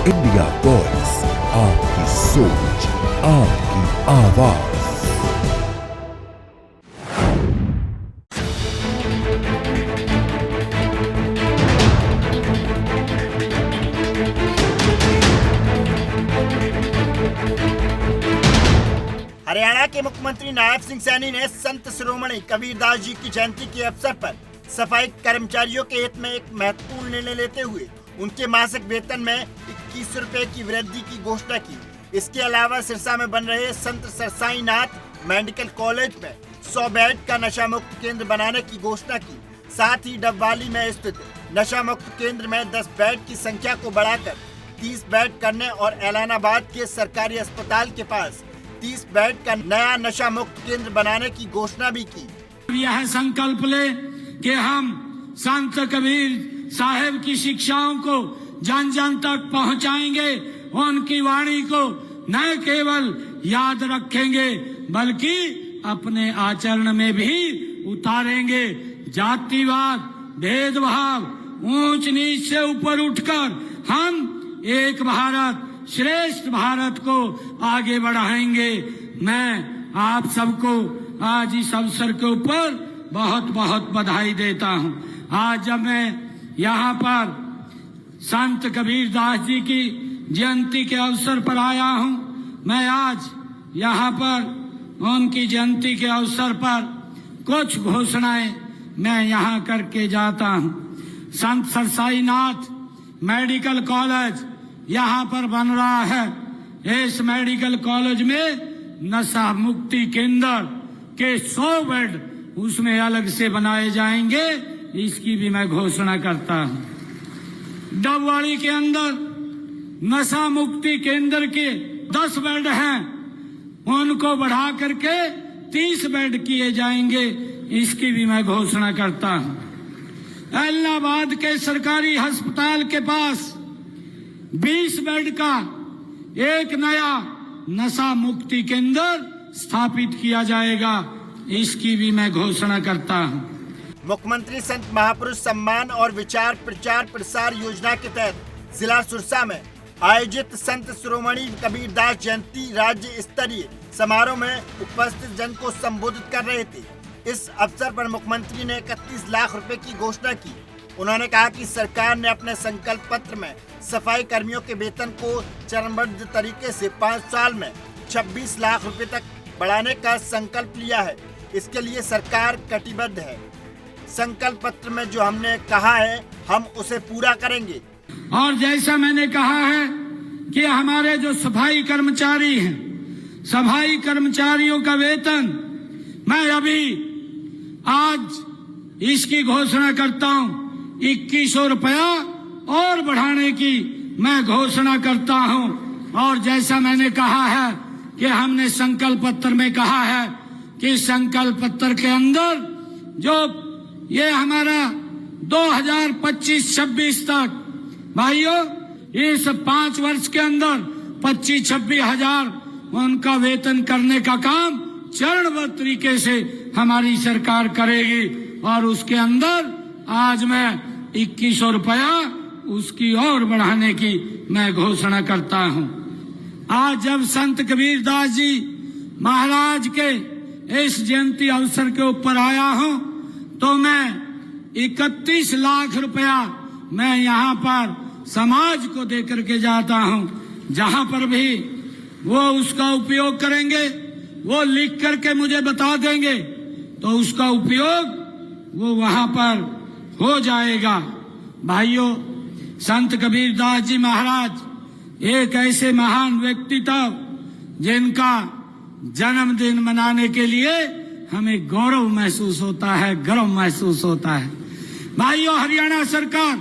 India voice, आपकी सोच, आपकी आवाज। हरियाणा के मुख्यमंत्री नायब सिंह सैनी ने संत शिरोमणि कबीरदास जी की जयंती के अवसर पर सफाई कर्मचारियों के हित में एक महत्वपूर्ण निर्णय लेते हुए उनके मासिक वेतन में 21 रुपए की वृद्धि की घोषणा की। इसके अलावा सिरसा में बन रहे संत सरसाई नाथ मेडिकल कॉलेज में 100 बेड का नशा मुक्त केंद्र बनाने की घोषणा की। साथ ही डबवाली में स्थित नशा मुक्त केंद्र में 10 बेड की संख्या को बढ़ाकर 30 बेड करने और ऐलानाबाद के सरकारी अस्पताल के पास 30 बेड का नया नशा मुक्त केंद्र बनाने की घोषणा भी की। यह संकल्प ले कि हम संत कबीर साहिब की शिक्षाओं को जन जन तक पहुंचाएंगे, उनकी वाणी को न केवल याद रखेंगे बल्कि अपने आचरण में भी उतारेंगे। जातिवाद, भेदभाव, ऊंच नीच से ऊपर उठकर हम एक भारत श्रेष्ठ भारत को आगे बढ़ाएंगे। मैं आप सबको आज इस अवसर के ऊपर बहुत बहुत बधाई देता हूं। आज जब मैं यहाँ पर संत कबीरदास जी की जयंती के अवसर पर आया हूं, मैं आज यहाँ पर उनकी जयंती के अवसर पर कुछ घोषणाएं मैं यहाँ करके जाता हूं। संत सरसाई नाथ मेडिकल कॉलेज यहाँ पर बन रहा है। इस मेडिकल कॉलेज में नशा मुक्ति केंद्र के 100 बेड उसमें अलग से बनाए जाएंगे, इसकी भी मैं घोषणा करता हूँ। डबवाड़ी के अंदर नशा मुक्ति केंद्र के 10 बेड हैं, उनको बढ़ा करके 30 बेड किए जाएंगे, इसकी भी मैं घोषणा करता हूँ। ऐलानाबाद के सरकारी अस्पताल के पास 20 बेड का एक नया नशा मुक्ति केंद्र स्थापित किया जाएगा, इसकी भी मैं घोषणा करता हूं। मुख्यमंत्री संत महापुरुष सम्मान और विचार प्रचार प्रसार योजना के तहत जिला सिरसा में आयोजित संत शिरोमणि कबीरदास जयंती राज्य स्तरीय समारोह में उपस्थित जन को संबोधित कर रहे थे। इस अवसर पर मुख्यमंत्री ने 31 लाख रुपए की घोषणा की। उन्होंने कहा कि सरकार ने अपने संकल्प पत्र में सफाई कर्मियों के वेतन को चरणबद्ध तरीके से 5 साल में 26 लाख रुपए तक बढ़ाने का संकल्प लिया है। इसके लिए सरकार कटिबद्ध है। संकल्प पत्र में जो हमने कहा है हम उसे पूरा करेंगे। और जैसा मैंने कहा है कि हमारे जो सफाई कर्मचारी हैं, सफाई कर्मचारियों का वेतन मैं अभी आज इसकी घोषणा करता हूँ, 2100 रुपया और बढ़ाने की मैं घोषणा करता हूं। और जैसा मैंने कहा है कि हमने संकल्प पत्र में कहा है कि संकल्प पत्र के अंदर जो ये हमारा 2025-26 तक भाइयों इस 5 वर्ष के अंदर 25-26 हजार उनका वेतन करने का काम चरणबद्ध तरीके से हमारी सरकार करेगी। और उसके अंदर आज मैं 2100 रुपया उसकी और बढ़ाने की मैं घोषणा करता हूं। आज जब संत कबीरदास जी महाराज के इस जयंती अवसर के ऊपर आया हूं तो मैं 31 लाख रुपया मैं यहाँ पर समाज को दे करके जाता हूं। जहां पर भी वो उसका उपयोग करेंगे, वो लिख करके मुझे बता देंगे तो उसका उपयोग वो वहां पर हो जाएगा। भाइयों, संत कबीरदास जी महाराज एक ऐसे महान व्यक्तित्व जिनका जन्मदिन मनाने के लिए हमें गौरव महसूस होता है, गर्व महसूस होता है। भाइयों, हरियाणा सरकार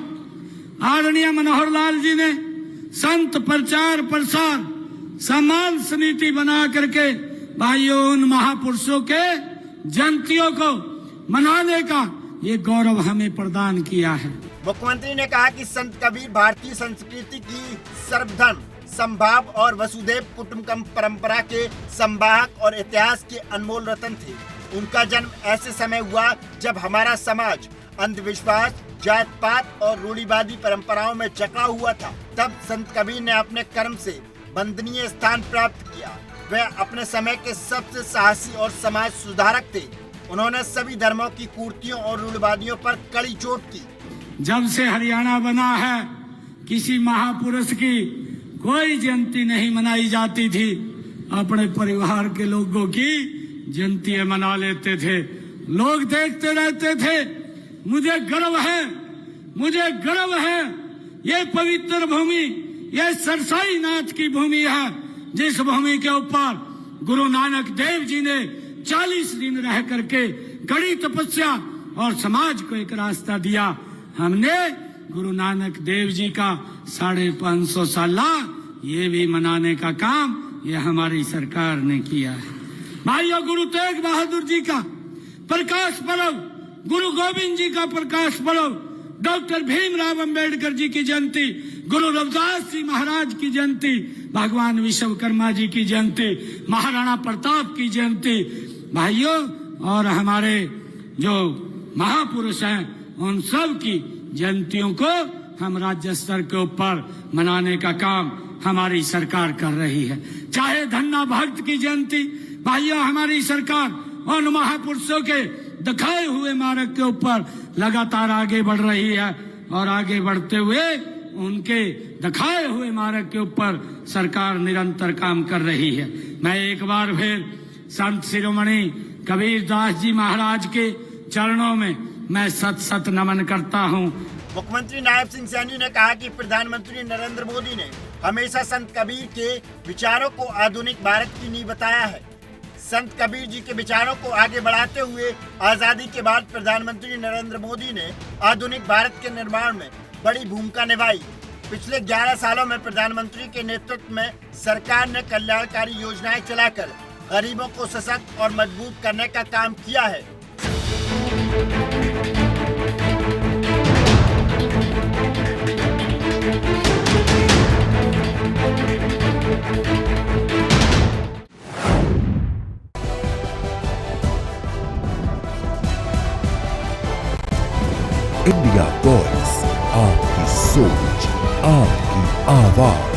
आदरणीय मनोहर लाल जी ने संत प्रचार प्रसार सम्मान समिति बना करके भाइयों उन महापुरुषों के जयंतियों को मनाने का ये गौरव हमें प्रदान किया है। मुख्यमंत्री ने कहा कि संत कबीर भारतीय संस्कृति की सर्वधर्म संभाव और वसुधैव कुटुंबकम परंपरा के संवाहक और इतिहास के अनमोल रत्न थे। उनका जन्म ऐसे समय हुआ जब हमारा समाज अंधविश्वास, जात पात और रूढ़िवादी परंपराओं में जकड़ा हुआ था। तब संत कबीर ने अपने कर्म से वंदनीय स्थान प्राप्त किया। वह अपने समय के सबसे साहसी और समाज सुधारक थे। उन्होंने सभी धर्मों की कुरीतियों और रूढ़िवादियों पर कड़ी चोट की। जब से हरियाणा बना है, किसी महापुरुष की कोई जयंती नहीं मनाई जाती थी। अपने परिवार के लोगों की जयंतियां मना लेते थे। लोग देखते रहते थे। मुझे गर्व है, ये पवित्र भूमि, ये सरसाई नाथ की भूमि है, जिस भूमि के ऊपर गुरु नानक देव जी ने 40 दिन रह करके कड़ी तपस्या और समाज को एक रास्ता दिया। हमने गुरु नानक देव जी का 550 साला ये भी मनाने का काम ये हमारी सरकार ने किया है। भाइयों, गुरु तेग बहादुर जी का प्रकाश पर्व, गुरु गोविंद जी का प्रकाश पर्व, डॉक्टर भीमराव अंबेडकर जी की जयंती, गुरु रविदास जी महाराज की जयंती, भगवान विश्वकर्मा जी की जयंती, महाराणा प्रताप की जयंती, भाइयों, और हमारे जो महापुरुष हैं उन सब की जयंतियों को हम राज्य स्तर के ऊपर मनाने का काम हमारी सरकार कर रही है। चाहे धन्ना भक्त की जयंती, भाइयों, हमारी सरकार उन महापुरुषों के दिखाए हुए मार्ग के ऊपर लगातार आगे बढ़ रही है और आगे बढ़ते हुए उनके दिखाए हुए मार्ग के ऊपर सरकार निरंतर काम कर रही है। मैं एक बार फिर संत शिरोमणि कबीर दास जी महाराज के चरणों में मैं सत नमन करता हूँ। मुख्यमंत्री नायब सिंह सैनी ने कहा कि प्रधानमंत्री नरेंद्र मोदी ने हमेशा संत कबीर के विचारों को आधुनिक भारत की नींव बताया है। संत कबीर जी के विचारों को आगे बढ़ाते हुए आजादी के बाद प्रधानमंत्री नरेंद्र मोदी ने आधुनिक भारत के निर्माण में बड़ी भूमिका निभाई। पिछले 11 सालों में प्रधानमंत्री के नेतृत्व में सरकार ने कल्याणकारी योजनाएं चलाकर गरीबों को सशक्त और मजबूत करने का काम किया है। इंडिया वॉइस, आपकी सोच, आपकी आवाज।